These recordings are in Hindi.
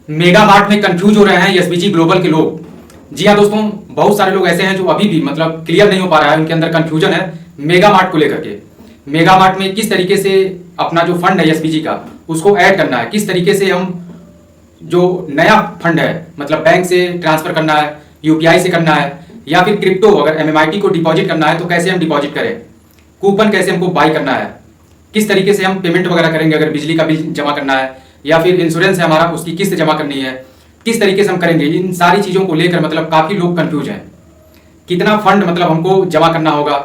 मेगा मार्ट में कंफ्यूज हो रहे हैं एसबीजी ग्लोबल के लोग। जी हाँ दोस्तों, बहुत सारे लोग ऐसे हैं जो अभी भी मतलब क्लियर नहीं हो पा रहा है, उनके अंदर कंफ्यूजन है मेगा मार्ट को लेकर के। मेगा मार्ट में किस तरीके से अपना जो फंड है एसबीजी का उसको ऐड करना है, किस तरीके से हम जो नया फंड है मतलब बैंक से ट्रांसफर करना है, यूपीआई से करना है, या फिर क्रिप्टो अगर एमएमआईटी को डिपॉजिट करना है तो कैसे हम डिपॉजिट करें, कूपन कैसे हमको बाई करना है, किस तरीके से हम पेमेंट वगैरह करेंगे, अगर बिजली का बिल जमा करना है या फिर इंश्योरेंस है हमारा उसकी किस्त जमा करनी है, किस तरीके से हम करेंगे। इन सारी चीज़ों को लेकर मतलब काफ़ी लोग कंफ्यूज हैं। कितना फंड मतलब हमको जमा करना होगा,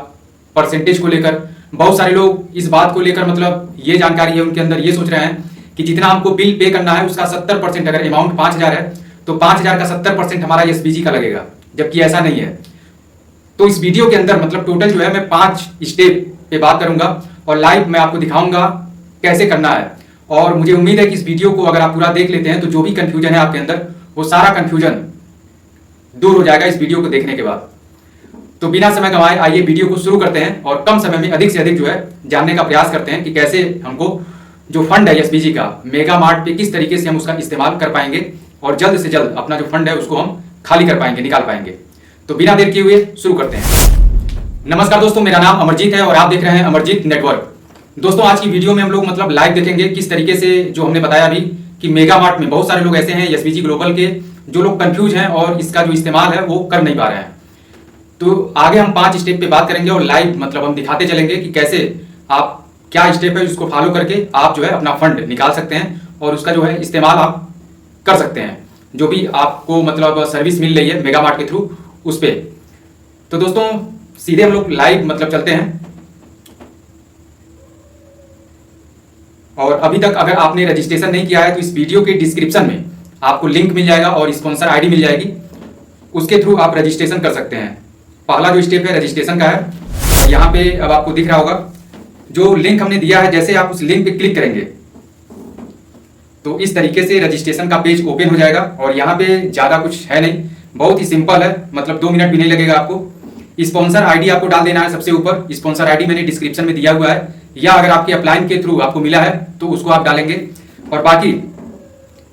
परसेंटेज को लेकर बहुत सारे लोग इस बात को लेकर मतलब ये जानकारी है उनके अंदर, ये सोच रहे हैं कि जितना हमको बिल पे करना है उसका 70%, अगर अमाउंट 5,000 है तो 5,000 का 70% हमारा एसबीजी का लगेगा, जबकि ऐसा नहीं है। तो इस वीडियो के अंदर मतलब टोटल जो है मैं 5 स्टेप पे बात करूंगा और लाइव मैं आपको दिखाऊंगा कैसे करना है। और मुझे उम्मीद है कि इस वीडियो को अगर आप पूरा देख लेते हैं तो जो भी कंफ्यूजन है आपके अंदर वो सारा कंफ्यूजन दूर हो जाएगा इस वीडियो को देखने के बाद। तो बिना समय गंवाए आइए वीडियो को शुरू करते हैं और कम समय में अधिक से अधिक जो है जानने का प्रयास करते हैं कि कैसे हमको जो फंड है एसबीजी का मेगा मार्ट पे किस तरीके से हम उसका इस्तेमाल कर पाएंगे और जल्द से जल्द अपना जो फंड है उसको हम खाली कर पाएंगे, निकाल पाएंगे। तो बिना देर किए हुए शुरू करते हैं। नमस्कार दोस्तों, मेरा नाम अमरजीत है और आप देख रहे हैं अमरजीत नेटवर्क। दोस्तों आज की वीडियो में हम लोग मतलब लाइव देखेंगे किस तरीके से जो हमने बताया अभी कि मेगा मार्ट में बहुत सारे लोग ऐसे हैं एसबीजी ग्लोबल के जो लोग कंफ्यूज हैं और इसका जो इस्तेमाल है वो कर नहीं पा रहे हैं। तो आगे हम 5 स्टेप पे बात करेंगे और लाइव मतलब हम दिखाते चलेंगे कि कैसे आप क्या स्टेप है उसको फॉलो करके आप जो है अपना फंड निकाल सकते हैं और उसका जो है इस्तेमाल आप कर सकते हैं, जो भी आपको मतलब सर्विस मिल रही है मेगा मार्ट के थ्रू उस पर। तो दोस्तों सीधे हम लोग लाइव मतलब चलते हैं। और अभी तक अगर आपने रजिस्ट्रेशन नहीं किया है तो इस वीडियो के डिस्क्रिप्शन में आपको लिंक मिल जाएगा और स्पॉन्सर आईडी मिल जाएगी, उसके थ्रू आप रजिस्ट्रेशन कर सकते हैं। पहला जो स्टेप है रजिस्ट्रेशन का है। यहाँ पे अब आपको दिख रहा होगा जो लिंक हमने दिया है, जैसे आप उस लिंक पे क्लिक करेंगे तो इस तरीके से रजिस्ट्रेशन का पेज ओपन हो जाएगा। और यहाँ पे ज़्यादा कुछ है नहीं, बहुत ही सिंपल है, मतलब 2 मिनट भी नहीं लगेगा आपको। स्पॉन्सर आईडी आपको डाल देना है सबसे ऊपर। स्पॉन्सर आईडी मैंने डिस्क्रिप्शन में दिया हुआ है, या अगर आपके अपलाइन के थ्रू आपको मिला है तो उसको आप डालेंगे। और बाकी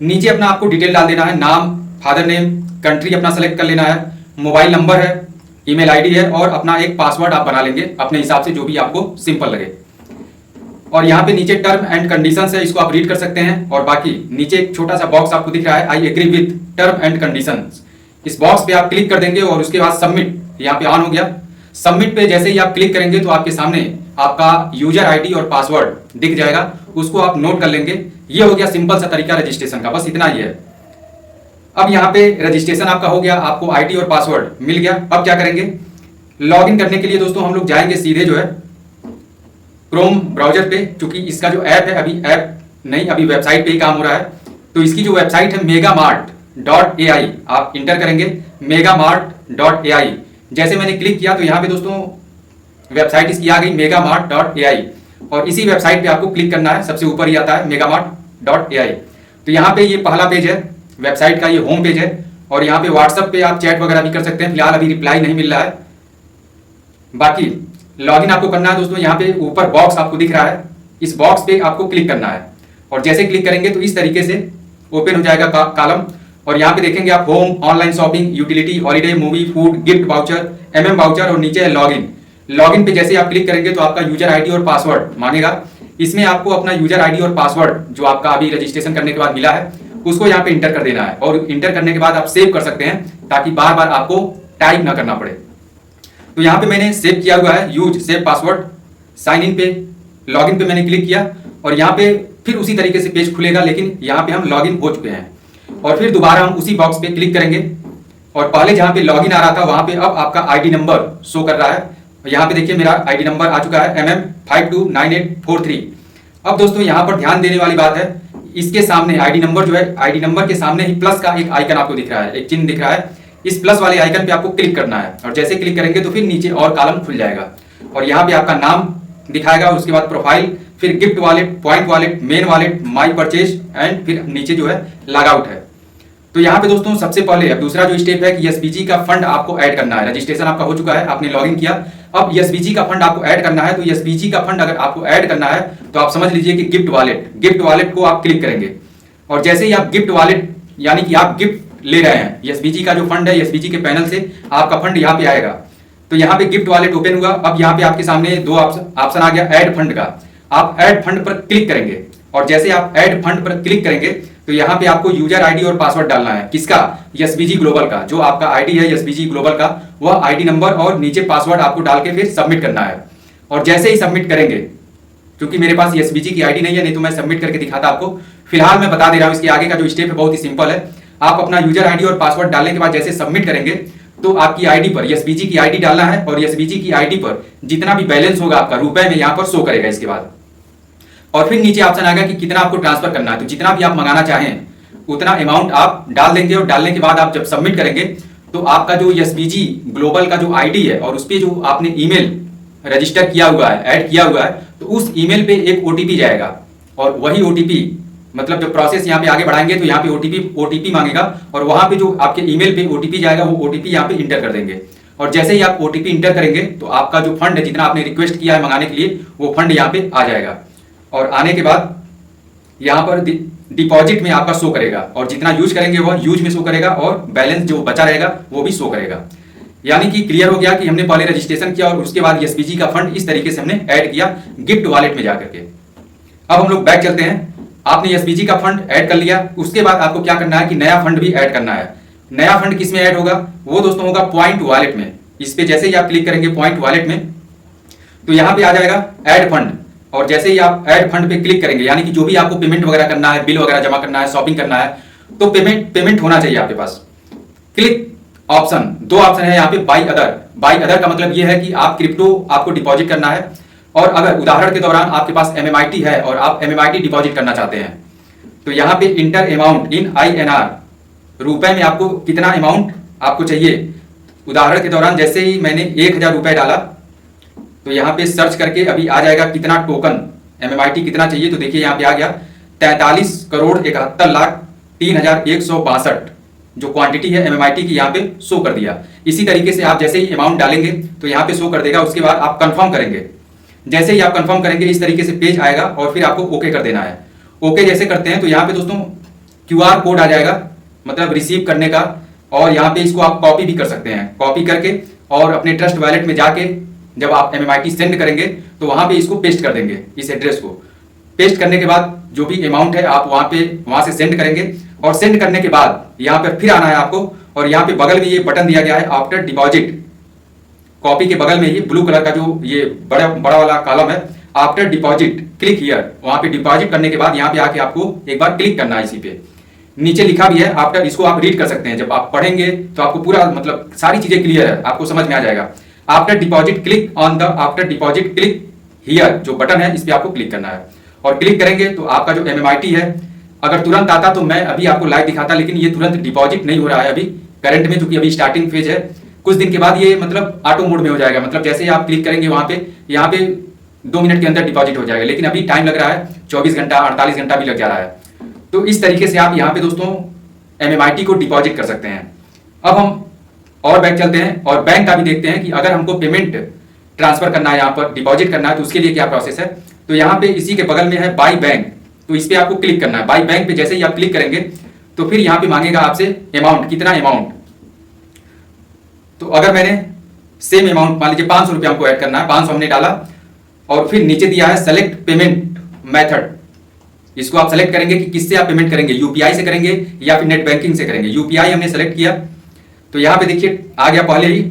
नीचे अपना आपको डिटेल डाल देना है, नाम, फादर नेम, कंट्री अपना सेलेक्ट कर लेना है, मोबाइल नंबर है, ईमेल आईडी है और अपना एक पासवर्ड आप बना लेंगे अपने हिसाब से जो भी आपको सिंपल लगे। और यहाँ पे नीचे टर्म एंड कंडीशंस है, इसको आप रीड कर सकते हैं। और बाकी नीचे एक छोटा सा बॉक्स आपको दिख रहा है, I agree with term and conditions. इस बॉक्स पे आप क्लिक कर देंगे और उसके बाद सबमिट यहाँ पे ऑन हो गया। सबमिट पे जैसे ही आप क्लिक करेंगे तो आपके सामने आपका यूजर आईडी और पासवर्ड दिख जाएगा, उसको आप नोट कर लेंगे। ये हो गया सिंपल सा तरीका रजिस्ट्रेशन का, बस इतना ही है। अब यहाँ पे रजिस्ट्रेशन आपका हो गया, आपको आईडी और पासवर्ड मिल गया। अब क्या करेंगे, लॉगिन करने के लिए दोस्तों हम लोग जाएंगे सीधे जो है क्रोम ब्राउजर पे, क्योंकि इसका जो ऐप है अभी ऐप नहीं, अभी वेबसाइट पे ही काम हो रहा है। तो इसकी जो वेबसाइट है megamart.ai आप इंटर करेंगे, megamart.ai। जैसे मैंने क्लिक किया तो यहाँ पे दोस्तों वेबसाइट इसकी आ गई megamart.ai और इसी वेबसाइट पे आपको क्लिक करना है, सबसे ऊपर ही आता है megamart.ai। तो यहाँ पे ये पहला पेज है वेबसाइट का, ये होम पेज है। और यहाँ पे व्हाट्सएप पे आप चैट वगैरह भी कर सकते हैं, फिलहाल अभी रिप्लाई नहीं मिल रहा है। बाकी लॉगिन आपको करना है दोस्तों, यहाँ पे ऊपर बॉक्स आपको दिख रहा है, इस बॉक्स पे आपको क्लिक करना है। और जैसे क्लिक करेंगे तो इस तरीके से ओपन हो जाएगा कॉलम। और यहाँ पे देखेंगे आप home, online shopping, utility, holiday, movie, food, gift voucher, MM voucher और नीचे है लॉगिन। लॉगिन पे जैसे आप क्लिक करेंगे तो आपका यूजर आईडी और पासवर्ड मांगेगा। इसमें आपको अपना यूजर आईडी और पासवर्ड जो आपका अभी रजिस्ट्रेशन करने के बाद मिला है उसको यहाँ पे इंटर कर देना है। और इंटर करने के बाद आप सेव कर सकते हैं ताकि बार बार आपको टाइप ना करना पड़े। तो यहाँ पे मैंने सेव किया हुआ है, use save password. Sign in पे, लॉगिन पे मैंने क्लिक किया और यहाँ पे फिर उसी तरीके से पेज खुलेगा, लेकिन यहाँ पे हम लॉगिन हो चुके हैं। और फिर दोबारा हम उसी बॉक्स पे क्लिक करेंगे और पहले जहाँ पे लॉगिन आ रहा था वहाँ पे अब आपका आईडी नंबर शो कर रहा है। यहाँ पे देखिए मेरा आईडी नंबर आ चुका है MM529843। अब दोस्तों यहाँ पर ध्यान देने वाली बात है, इसके सामने आईडी नंबर जो है, आईडी नंबर के सामने ही प्लस का एक आइकन आपको दिख रहा है, एक चिन्ह दिख रहा है। इस प्लस वाले आइकन पे आपको क्लिक करना है और जैसे क्लिक करेंगे तो फिर नीचे और कॉलम खुल जाएगा और यहाँ पे आपका नाम दिखाएगा, उसके बाद प्रोफाइल, फिर gift wallet, point wallet, main wallet, my purchase and फिर नीचे जो है लॉग आउट है। तो यहाँ पे दोस्तों सबसे पहले अब दूसरा जो स्टेप है कि एसबीजी का फंड आपको ऐड करना है। रजिस्ट्रेशन आपका हो चुका है, आपने लॉगिन किया, अब एसबीजी का फंड आपको ऐड करना है। तो एसबीजी का फंड अगर आपको ऐड करना है तो आप समझ लीजिए कि गिफ्ट वॉलेट को आप क्लिक करेंगे और जैसे ही आप गिफ्ट वॉलेट यानी कि आप गिफ्ट ले रहे हैं, एसबीजी का जो फंड है, एसबीजी के पैनल से आपका फंड यहाँ पे आएगा। तो यहाँ पे गिफ्ट वॉलेट ओपन हुआ। अब यहाँ पे आपके सामने दो ऑप्शन आ गया ऐड फंड का। आप ऐड फंड पर क्लिक करेंगे और जैसे आप ऐड फंड पर क्लिक करेंगे तो यहाँ पे आपको यूजर आईडी और पासवर्ड डालना है। किसका? एसबीजी ग्लोबल का। जो आपका आईडी है एसबीजी ग्लोबल का, वह आईडी नंबर और नीचे पासवर्ड आपको डाल के फिर सबमिट करना है। और जैसे ही सबमिट करेंगे, क्योंकि मेरे पास एसबीजी की आईडी नहीं है, नहीं तो मैं सबमिट करके दिखाता आपको। फिलहाल मैं बता दे रहा हूँ, इसके आगे का जो स्टेप है बहुत ही सिंपल है। आप अपना यूजर आईडी और पासवर्ड डालने के बाद जैसे सबमिट करेंगे तो आपकी आईडी पर एसबीजी की आईडी डालना है और एसबीजी की आईडी पर जितना भी बैलेंस होगा आपका रुपए में यहाँ पर शो करेगा इसके बाद। और फिर नीचे ऑप्शन आएगा कि कितना आपको ट्रांसफर करना है। तो जितना भी आप मंगाना चाहें उतना अमाउंट आप डाल देंगे और डालने के बाद आप जब सबमिट करेंगे तो आपका जो एसबीजी ग्लोबल का जो आईडी है और उस पर जो आपने ईमेल रजिस्टर किया हुआ है, ऐड किया हुआ है, तो उस ईमेल पे एक ओटीपी जाएगा और वही ओटीपी, मतलब जब प्रोसेस यहाँ पे आगे बढ़ाएंगे तो यहाँ पे ओटीपी मांगेगा और वहां पे जो आपके ईमेल पे ओटीपी जाएगा वो ओटीपी यहाँ पे इंटर कर देंगे। और जैसे ही आप ओटीपी इंटर करेंगे तो आपका जो फंड है, जितना आपने रिक्वेस्ट किया है मंगाने के लिए, वो फंड यहाँ पे आ जाएगा। और आने के बाद यहाँ पर डिपॉजिट में आपका शो करेगा और जितना यूज करेंगे वह यूज में शो करेगा और बैलेंस जो बचा रहेगा वो भी शो करेगा। यानी कि क्लियर हो गया कि हमने पहले रजिस्ट्रेशन किया और उसके बाद एसबीजी का फंड इस तरीके से हमने ऐड किया गिफ्ट वॉलेट में जाकर के। अब हम लोग बैक चलते हैं। आपने एसबीजी का फंड ऐड कर लिया, उसके बाद आपको क्या करना है कि नया फंड भी ऐड करना है। नया फंड किस में ऐड होगा? वो दोस्तों होगा पॉइंट वॉलेट में। इस पे जैसे ही आप क्लिक करेंगे पॉइंट वॉलेट में तो यहाँ पे आ जाएगा ऐड फंड। और जैसे ही आप ऐड फंड पे क्लिक करेंगे, यानी कि जो भी आपको पेमेंट वगैरह करना है, बिल वगैरह जमा करना है, शॉपिंग करना है, तो पेमेंट होना चाहिए आपके पास। क्लिक ऑप्शन, दो ऑप्शन है यहाँ पे, बाई अदर। बाई अदर का मतलब ये है कि आप क्रिप्टो आपको डिपॉजिट करना है और अगर उदाहरण के दौरान आपके पास एमएमआईटी है और आप एमएमआईटी डिपॉजिट करना चाहते हैं तो यहाँ पे इंटर अमाउंट इन INR, रुपए में आपको कितना अमाउंट आपको चाहिए। उदाहरण के दौरान जैसे ही मैंने 1000 रुपए डाला तो यहाँ पे सर्च करके अभी आ जाएगा कितना टोकन एमएमआईटी कितना चाहिए। तो देखिए यहाँ पे आ गया 43,71,03,162 जो क्वांटिटी है एमएमआईटी की यहाँ पे शो कर दिया। इसी तरीके से आप जैसे ही अमाउंट डालेंगे तो यहाँ पे शो कर देगा। उसके बाद आप कंफर्म करेंगे। जैसे ही आप कंफर्म करेंगे इस तरीके से पेज आएगा और फिर आपको ओके कर देना है। ओके जैसे करते हैं तो यहाँ पे दोस्तों QR कोड आ जाएगा, मतलब रिसीव करने का। और यहाँ पे इसको आप कॉपी भी कर सकते हैं। कॉपी करके और अपने ट्रस्ट वॉलेट में जाके जब आप एमएमआईटी सेंड करेंगे तो वहां पे इसको पेस्ट कर देंगे। इस एड्रेस को पेस्ट करने के बाद जो भी अमाउंट है आप वहां से सेंड करेंगे। और सेंड करने के बाद यहाँ पर फिर आना है आपको और यहाँ पे बगल में ये बटन दिया गया है आफ्टर डिपॉजिट। कॉपी के बगल में ये ब्लू कलर का जो ये बड़ा वाला कॉलम है आफ्टर डिपॉजिट, क्लिक हियर। वहां पे डिपॉजिट करने के बाद यहाँ पे आके आपको एक बार क्लिक करना है। इसी पे नीचे लिखा भी है आफ्टर, इसको आप रीड कर सकते हैं। जब आप पढ़ेंगे तो आपको पूरा मतलब सारी चीजें क्लियर है, आपको समझ में आ जाएगा। After deposit click on the after deposit click here, जो बटन है इस पे आपको क्लिक करना है। और क्लिक करेंगे तो आपका जो एमएमआईटी है, अगर तुरंत आता तो मैं अभी आपको लाइव दिखाता, लेकिन ये तुरंत डिपॉजिट नहीं हो रहा है अभी करंट में, क्योंकि अभी स्टार्टिंग फेज है। कुछ दिन के बाद ये मतलब ऑटो मोड में हो जाएगा, मतलब जैसे ही आप क्लिक करेंगे वहां पे यहाँ पे 2 मिनट के अंदर डिपॉजिट हो जाएगा। लेकिन अभी टाइम लग रहा है 24 घंटा 48 घंटा भी लग जा रहा है। तो इस तरीके से आप यहाँ पे दोस्तों एमएमआईटी को डिपॉजिट कर सकते हैं। अब हम और बैंक चलते हैं और बैंक का भी देखते हैं कि अगर हमको पेमेंट ट्रांसफर करना है, यहाँ पर डिपॉजिट करना है, तो उसके लिए क्या प्रोसेस है। तो यहाँ पे इसी के बगल में है बाई बैंक, तो इस पे आपको क्लिक करना है। बाई बैंक पे जैसे ही आप क्लिक करेंगे तो फिर यहाँ पे मांगेगा आपसे अमाउंट, कितना अमाउंट। तो अगर मैंने सेम अमाउंट मान लीजिए 500 रुपये हमको ऐड करना है, 500 हमने डाला और फिर नीचे दिया है सेलेक्ट पेमेंट मेथड। इसको आप सेलेक्ट करेंगे कि किससे आप पेमेंट करेंगे, यूपीआई से करेंगे या फिर नेट बैंकिंग से करेंगे। यूपीआई हमने सेलेक्ट किया तो यहाँ पे देखिए आ गया पहले ही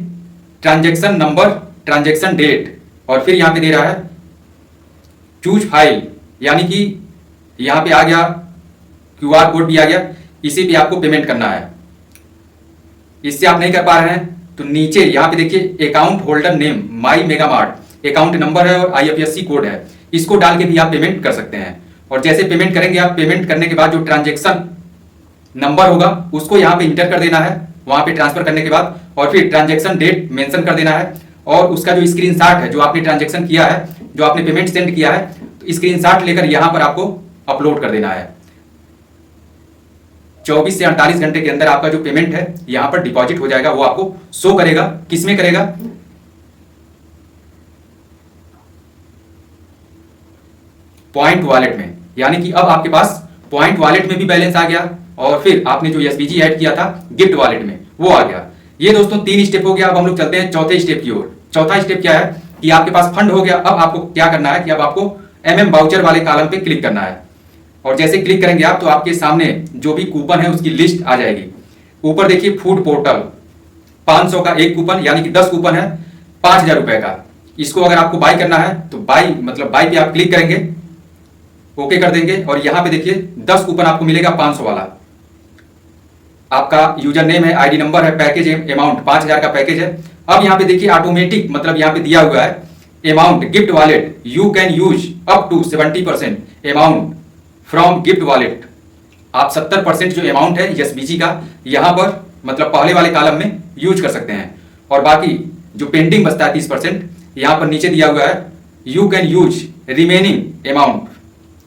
ट्रांजैक्शन नंबर, ट्रांजैक्शन डेट, और फिर यहाँ पे दे रहा है चूज फाइल, यानी कि यहाँ पे आ गया QR कोड भी आ गया। इसी पे आपको पेमेंट करना है। इससे आप नहीं कर पा रहे हैं तो नीचे यहाँ पे देखिए account holder name my mega mart, account number है और IFSC कोड है, इसको डाल के भी आप पेमेंट कर सकते हैं। और जैसे पेमेंट करेंगे आप, पेमेंट करने के बाद जो ट्रांजैक्शन नंबर होगा उसको यहाँ पे इंटर कर देना है वहां पे ट्रांसफर करने के बाद, और फिर ट्रांजैक्शन डेट मेंशन कर देना है। और उसका जो स्क्रीनशॉट है, जो आपने ट्रांजैक्शन किया है, जो आपने पेमेंट सेंड किया है, तो स्क्रीनशॉट लेकर यहाँ पर आपको अपलोड कर देना है। 24 से 48 घंटे के अंदर आपका जो पेमेंट है यहाँ पर डिपॉजिट हो जाएगा। वो आपको शो करेगा, किसमें करेगा, पॉइंट वॉलेट में। यानी कि अब आपके पास पॉइंट वॉलेट में भी बैलेंस आ गया और फिर आपने जो एसबीजी ऐड किया था गिफ्ट वॉलेट में वो आ गया। ये दोस्तों 3 स्टेप हो गया। अब हम लोग चलते हैं चौथे स्टेप की ओर। चौथा स्टेप क्या है कि आपके पास फंड हो गया। अब आपको क्या करना है कि अब आपको MM वाउचर वाले कॉलम पे क्लिक करना है, और जैसे क्लिक करेंगे आप तो आपके सामने जो भी कूपन है उसकी लिस्ट आ जाएगी। ऊपर देखिए फूड पोर्टल 500 का एक कूपन, यानी कि 10 कूपन है 5000 रुपए का। इसको अगर आपको बाई करना है तो बाई मतलब बाई पे आप क्लिक करेंगे, ओके कर देंगे, और यहां पे देखिए 10 कूपन आपको मिलेगा 500 वाला। आपका यूजर नेम है, आईडी नंबर है, पैकेज अमाउंट 5000 का पैकेज है। अब यहाँ पे देखिए ऑटोमेटिक मतलब यहाँ पे दिया हुआ है amount gift wallet you can use up to 70% amount from gift wallet. आप 70% जो अमाउंट है एसबीजी का यहाँ पर मतलब पहले वाले कॉलम में यूज कर सकते हैं, और बाकी जो पेंडिंग बचता है 30% यहाँ पर नीचे दिया हुआ है you can use remaining amount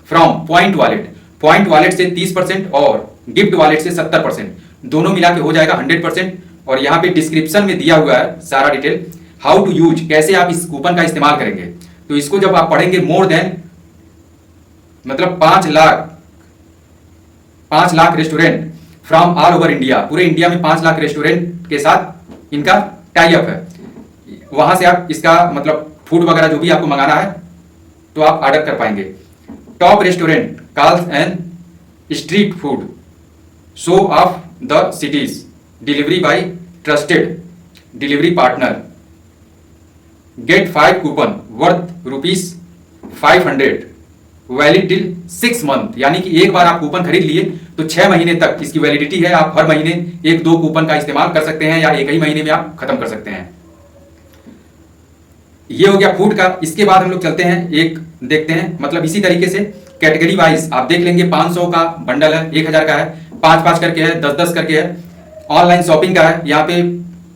from point wallet. Point wallet से 30% और गिफ्ट वॉलेट से 70%, दोनों मिला के हो जाएगा 100%। और यहाँ पे डिस्क्रिप्शन में दिया हुआ है सारा डिटेल हाउ टू यूज, कैसे आप इस कूपन का इस्तेमाल करेंगे। तो इसको जब आप पढ़ेंगे मोर देन मतलब 5 lakh restaurant from all over India, पूरे इंडिया में 5 लाख रेस्टोरेंट के साथ इनका टाई अप है। वहां से आप इसका मतलब फूड वगैरह जो भी आपको मंगाना है तो आप ऑर्डर कर पाएंगे। Top restaurant calls and street food show of the cities delivery by trusted delivery partner, get 5 coupon worth ₹500 valid till 6 month. यानी कि एक बार आप कूपन खरीद लिए तो 6 महीने तक इसकी वैलिडिटी है। आप हर महीने 1-2 कूपन का इस्तेमाल कर सकते हैं या एक ही महीने में आप खत्म कर सकते हैं। ये हो गया फूड का। इसके बाद हम लोग चलते हैं एक देखते हैं मतलब इसी तरीके से कैटेगरी वाइज आप देख लेंगे। 500 का बंडल है, 1000 का है, 5-5 करके है, 10-10 करके है। ऑनलाइन शॉपिंग का है, यहाँ पे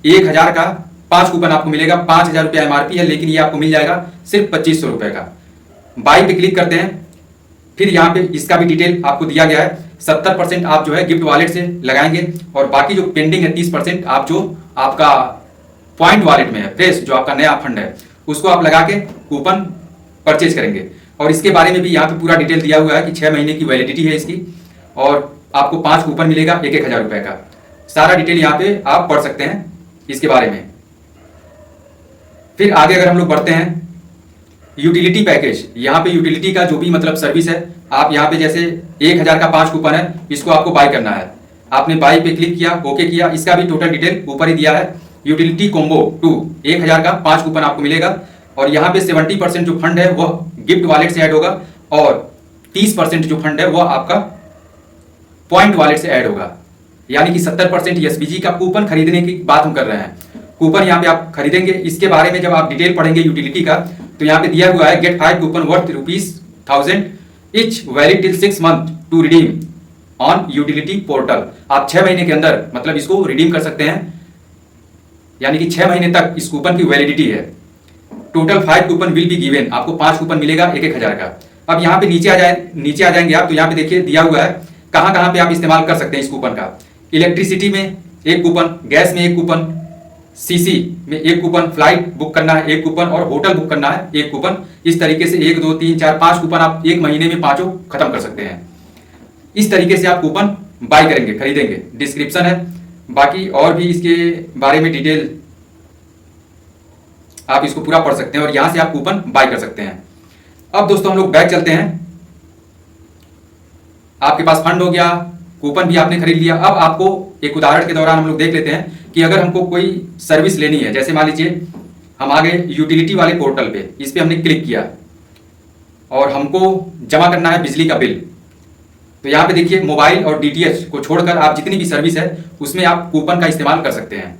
1000 का 5 कूपन आपको मिलेगा। 5000 रुपया MRP है, लेकिन ये आपको मिल जाएगा सिर्फ 2500 रुपए का। बाई पे क्लिक करते हैं, फिर यहाँ पे इसका भी डिटेल आपको दिया गया है। 70% आप जो है गिफ्ट वॉलेट से लगाएंगे, और बाकी जो पेंडिंग है 30% आप जो आपका पॉइंट वॉलेट में है फ्रेश जो आपका नया फंड है उसको आप लगा के कूपन परचेज करेंगे। और इसके बारे में भी यहाँ पे पूरा डिटेल दिया हुआ है कि 6 महीने की वैलिडिटी है इसकी, और आपको 5 कूपन मिलेगा 1000 रुपए का। सारा डिटेल यहाँ पे आप पढ़ सकते हैं इसके बारे में। फिर आगे अगर हम लोग बढ़ते हैं यूटिलिटी पैकेज, यहाँ पे यूटिलिटी का जो भी मतलब सर्विस है आप यहाँ पे जैसे 1000 का 5 कूपन है, इसको आपको बाय करना है। आपने बाय पे क्लिक किया, ओके किया, इसका भी टोटल डिटेल ऊपर ही दिया है। यूटिलिटी कॉम्बो 2 1000 का 5 कूपन आपको मिलेगा, और यहाँ पे 70% जो फंड है वह गिफ्ट वॉलेट से ऐड होगा, और 30% जो फंड है वह आपका पॉइंट वॉलेट से ऐड होगा। यानी कि 70% एसबीजी का कूपन खरीदने की बात हम कर रहे हैं। कूपन यहाँ पे आप खरीदेंगे। इसके बारे में जब आप डिटेल पढ़ेंगे यूटिलिटी का तो यहाँ पे दिया हुआ है get 5 coupon worth ₹1000 each valid till 6 month to redeem on utility portal. आप 6 महीने के अंदर मतलब इसको रिडीम कर सकते हैं, यानी कि 6 महीने तक इस कूपन की वैलिडिटी है। Total 5 coupon will be given, आपको 5 कूपन मिलेगा 1000 का। अब यहाँ पे नीचे आ जाएंगे आप तो यहाँ पे देखिए दिया हुआ है कहाँ कहाँ पे आप इस्तेमाल कर सकते हैं इस कूपन का। इलेक्ट्रिसिटी में 1 कूपन, गैस में 1 कूपन, सीसी में 1 कूपन, फ्लाइट बुक करना है 1 कूपन, और होटल बुक करना है 1 कूपन। इस तरीके से 1 2 3 4 5 कूपन आप एक महीने में 5 खत्म कर सकते हैं। इस तरीके से आप कूपन बाय करेंगे, खरीदेंगे। डिस्क्रिप्शन है, बाकी और भी इसके बारे में डिटेल आप इसको पूरा पढ़ सकते हैं, और यहां से आप कूपन बाय कर सकते हैं। अब दोस्तों हम लोग बैक चलते हैं। आपके पास फंड हो गया, कूपन भी आपने खरीद लिया। अब आपको एक उदाहरण के दौरान हम लोग देख लेते हैं कि अगर हमको कोई सर्विस लेनी है, जैसे मान लीजिए हम आ गए यूटिलिटी वाले पोर्टल पे, इस पे हमने क्लिक किया और हमको जमा करना है बिजली का बिल। तो यहाँ पे देखिए मोबाइल और डीटीएच को छोड़कर आप जितनी भी सर्विस है उसमें आप कूपन का इस्तेमाल कर सकते हैं।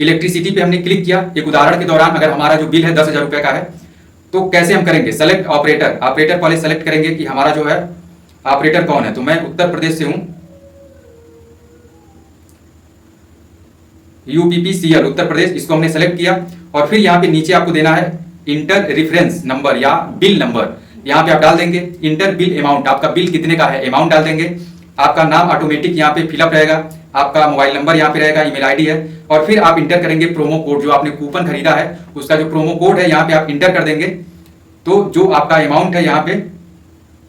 इलेक्ट्रिसिटी पे हमने क्लिक किया, एक उदाहरण के दौरान अगर हमारा जो बिल है 10,000 रुपए का है तो कैसे हम करेंगे, सेलेक्ट ऑपरेटर। ऑपरेटर पहले सेलेक्ट करेंगे कि हमारा जो है ऑपरेटर कौन है। तो मैं उत्तर प्रदेश से हूं, UPPCL उत्तर प्रदेश, इसको हमने सेलेक्ट किया। और फिर यहाँ पे नीचे आपको देना है इंटर रेफरेंस नंबर या बिल नंबर। यहाँ पे आप डाल देंगे इंटर बिल अमाउंट, आपका बिल कितने का है अमाउंट डाल देंगे। आपका नाम ऑटोमेटिक यहाँ पे फिलअप रहेगा, आपका मोबाइल नंबर यहाँ पे रहेगा, ईमेल आईडी है, और फिर आप इंटर करेंगे प्रोमो कोड। जो आपने कूपन खरीदा है उसका जो प्रोमो कोड है यहाँ पे आप इंटर कर देंगे। तो जो आपका अमाउंट है यहाँ पे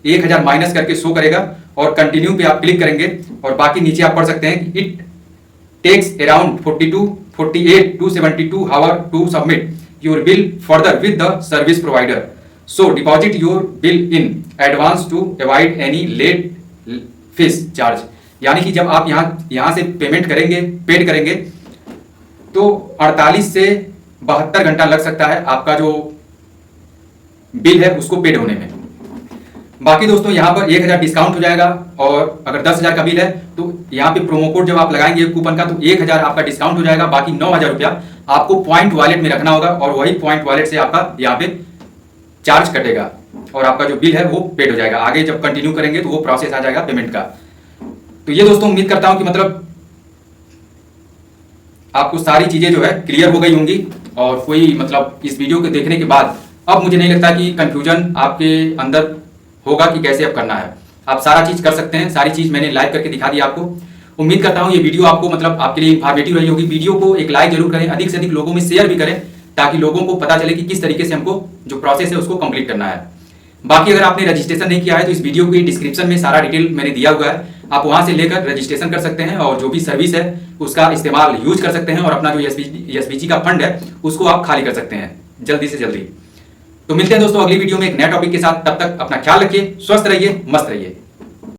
1000 माइनस करके शो करेगा, और कंटिन्यू पे आप क्लिक करेंगे और बाकी नीचे आप पढ़ सकते हैं कि it takes around 48 to 72 hours to submit your bill further with the service provider. So deposit your bill in advance to avoid any late fees charge. यानी कि जब आप यहाँ से पेमेंट करेंगे, पेड करेंगे, तो 48 से 72 घंटा लग सकता है आपका जो बिल है उसको पेड होने में। बाकी दोस्तों यहाँ पर 1000 डिस्काउंट हो जाएगा, और अगर 10,000 का बिल है तो यहाँ पे प्रोमो कोड जब आप लगाएंगे कूपन का तो 1000 आपका डिस्काउंट हो जाएगा। बाकी 9000 रुपया आपको पॉइंट वॉलेट में रखना होगा, और वही पॉइंट वॉलेट से आपका यहाँ पे चार्ज कटेगा और आपका जो बिल है वो पेड हो जाएगा। आगे जब कंटिन्यू करेंगे तो वो प्रोसेस आ जाएगा पेमेंट का। तो ये दोस्तों उम्मीद करता हूं कि मतलब आपको सारी चीजें जो है क्लियर हो गई होंगी, और कोई मतलब इस वीडियो को देखने के बाद अब मुझे नहीं लगता कि कंफ्यूजन आपके अंदर होगा कि कैसे अब करना है। आप सारा चीज कर सकते हैं, सारी चीज मैंने लाइव करके दिखा दी आपको। उम्मीद करता हूं ये वीडियो आपको मतलब आपके लिए इंफॉर्मेटिव रही होगी। वीडियो को एक लाइक जरूर करें, अधिक से अधिक लोगों में शेयर भी करें, ताकि लोगों को पता चले कि किस तरीके से हमको जो प्रोसेस है उसको कंप्लीट करना है। बाकी अगर आपने रजिस्ट्रेशन नहीं किया है तो इस वीडियो की डिस्क्रिप्शन में सारा डिटेल मैंने दिया हुआ है, आप वहां से लेकर रजिस्ट्रेशन कर सकते हैं और जो भी सर्विस है उसका इस्तेमाल यूज कर सकते हैं, और अपना जो एसपीजी का फंड है उसको आप खाली कर सकते हैं जल्दी से जल्दी। तो मिलते हैं दोस्तों अगली वीडियो में एक नए टॉपिक के साथ। तब तक अपना ख्याल रखिए, स्वस्थ रहिए, मस्त रहिए।